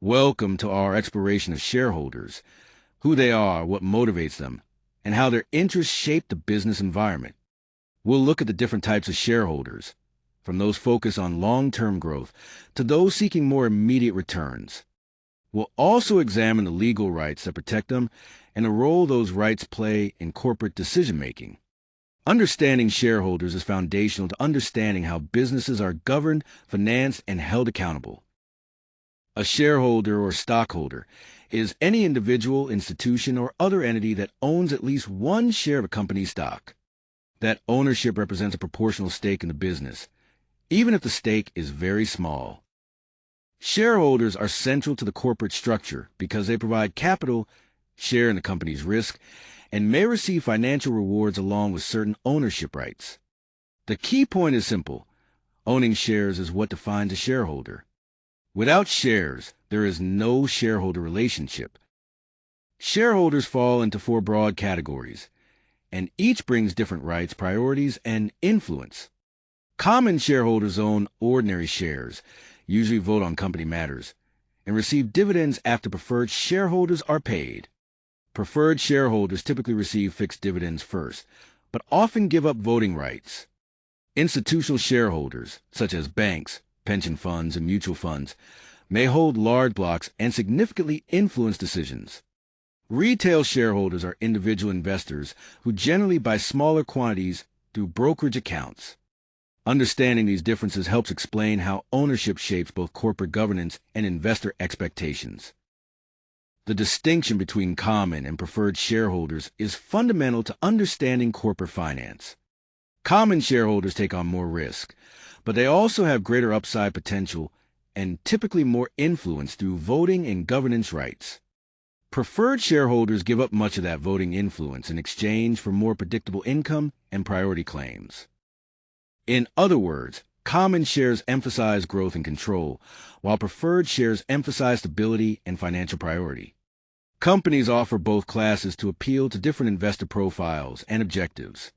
Welcome to our exploration of shareholders, who they are, what motivates them, and how their interests shape the business environment. We'll look at the different types of shareholders, from those focused on long-term growth to those seeking more immediate returns. We'll also examine the legal rights that protect them and the role those rights play in corporate decision-making. Understanding shareholders is foundational to understanding how businesses are governed, financed, and held accountable. A shareholder or stockholder is any individual, institution, or other entity that owns at least one share of a company's stock. That ownership represents a proportional stake in the business, even if the stake is very small. Shareholders are central to the corporate structure because they provide capital, share in the company's risk, and may receive financial rewards along with certain ownership rights. The key point is simple. Owning shares is what defines a shareholder. Without shares, there is no shareholder relationship. Shareholders fall into four broad categories, and each brings different rights, priorities, and influence. Common shareholders own ordinary shares, usually vote on company matters, and receive dividends after preferred shareholders are paid. Preferred shareholders typically receive fixed dividends first, but often give up voting rights. Institutional shareholders, such as banks, pension funds, and mutual funds, may hold large blocks and significantly influence decisions. Retail shareholders are individual investors who generally buy smaller quantities through brokerage accounts. Understanding these differences helps explain how ownership shapes both corporate governance and investor expectations. The distinction between common and preferred shareholders is fundamental to understanding corporate finance. Common shareholders take on more risk, but they also have greater upside potential and typically more influence through voting and governance rights. Preferred shareholders give up much of that voting influence in exchange for more predictable income and priority claims. In other words, common shares emphasize growth and control, while preferred shares emphasize stability and financial priority. Companies offer both classes to appeal to different investor profiles and objectives.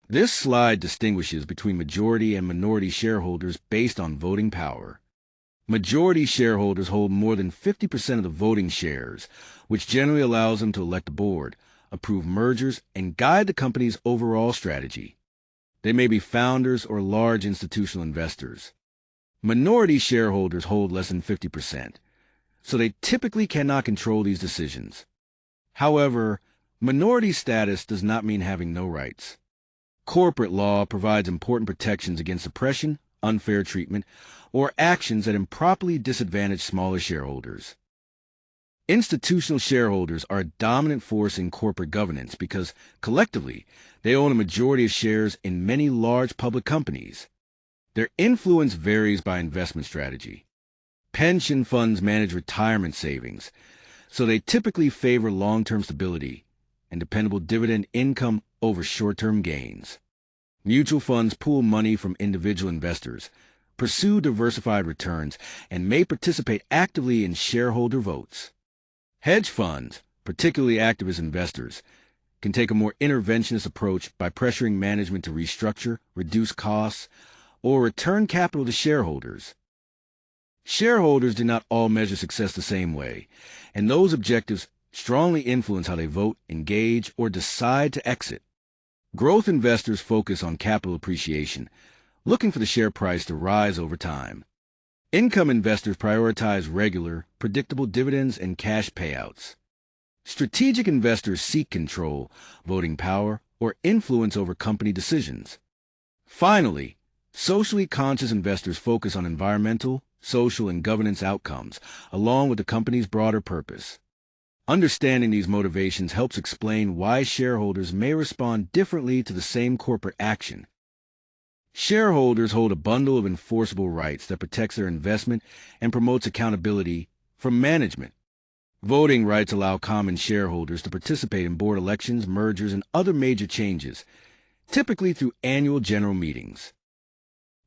This slide distinguishes between majority and minority shareholders based on voting power. Majority shareholders hold more than 50% of the voting shares, which generally allows them to elect a board, approve mergers, and guide the company's overall strategy. They may be founders or large institutional investors. Minority shareholders hold less than 50%, so they typically cannot control these decisions. However, minority status does not mean having no rights. Corporate law provides important protections against suppression, unfair treatment, or actions that improperly disadvantage smaller shareholders. Institutional shareholders are a dominant force in corporate governance because, collectively, they own a majority of shares in many large public companies. Their influence varies by investment strategy. Pension funds manage retirement savings, so they typically favor long-term stability and dependable dividend income over short-term gains. Mutual funds pool money from individual investors, pursue diversified returns, and may participate actively in shareholder votes. Hedge funds, particularly activist investors, can take a more interventionist approach by pressuring management to restructure, reduce costs, or return capital to shareholders. Shareholders do not all measure success the same way, and those objectives strongly influence how they vote, engage, or decide to exit. Growth investors focus on capital appreciation, looking for the share price to rise over time. Income investors prioritize regular, predictable dividends and cash payouts. Strategic investors seek control, voting power, or influence over company decisions. Finally, socially conscious investors focus on environmental, social, and governance outcomes, along with the company's broader purpose. Understanding these motivations helps explain why shareholders may respond differently to the same corporate action. Shareholders hold a bundle of enforceable rights that protects their investment and promotes accountability from management. Voting rights allow common shareholders to participate in board elections, mergers, and other major changes, typically through annual general meetings.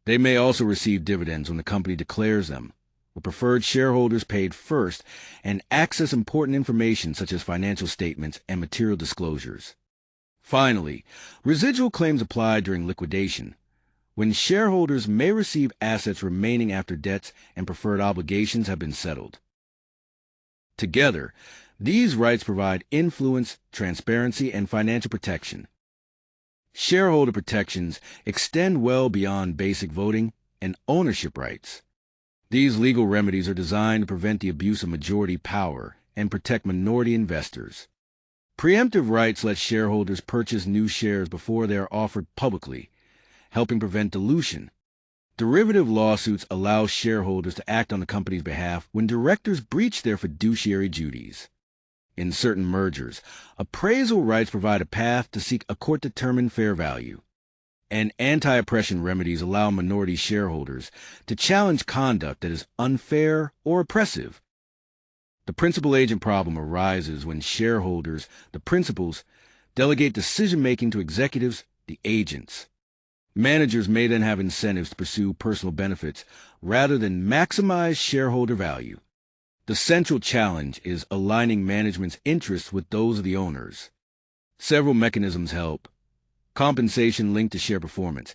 They may also receive dividends when the company declares them, with preferred shareholders paid first and access important information such as financial statements and material disclosures. Finally, residual claims apply during liquidation, when shareholders may receive assets remaining after debts and preferred obligations have been settled. Together, these rights provide influence, transparency, and financial protection. Shareholder protections extend well beyond basic voting and ownership rights. These legal remedies are designed to prevent the abuse of majority power and protect minority investors. Preemptive rights let shareholders purchase new shares before they are offered publicly, helping prevent dilution. Derivative lawsuits allow shareholders to act on the company's behalf when directors breach their fiduciary duties. In certain mergers, appraisal rights provide a path to seek a court-determined fair value. And anti-oppression remedies allow minority shareholders to challenge conduct that is unfair or oppressive. The principal agent problem arises when shareholders, the principals, delegate decision-making to executives, the agents. Managers may then have incentives to pursue personal benefits rather than maximize shareholder value. The central challenge is aligning management's interests with those of the owners. Several mechanisms help. Compensation linked to share performance,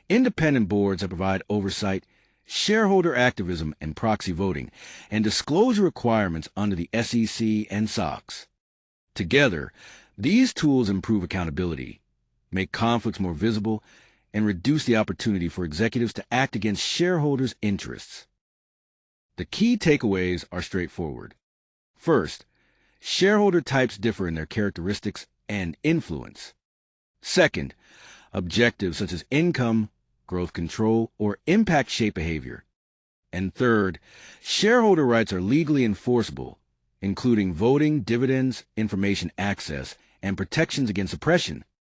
independent boards that provide oversight, shareholder activism and proxy voting, and disclosure requirements under the SEC and SOX. Together, these tools improve accountability, make conflicts more visible, and reduce the opportunity for executives to act against shareholders' interests. The key takeaways are straightforward. First, shareholder types differ in their characteristics and influence. Second, objectives such as income, growth control, or impact shape behavior. And third, shareholder rights are legally enforceable, including voting, dividends, information access, and protections against oppression.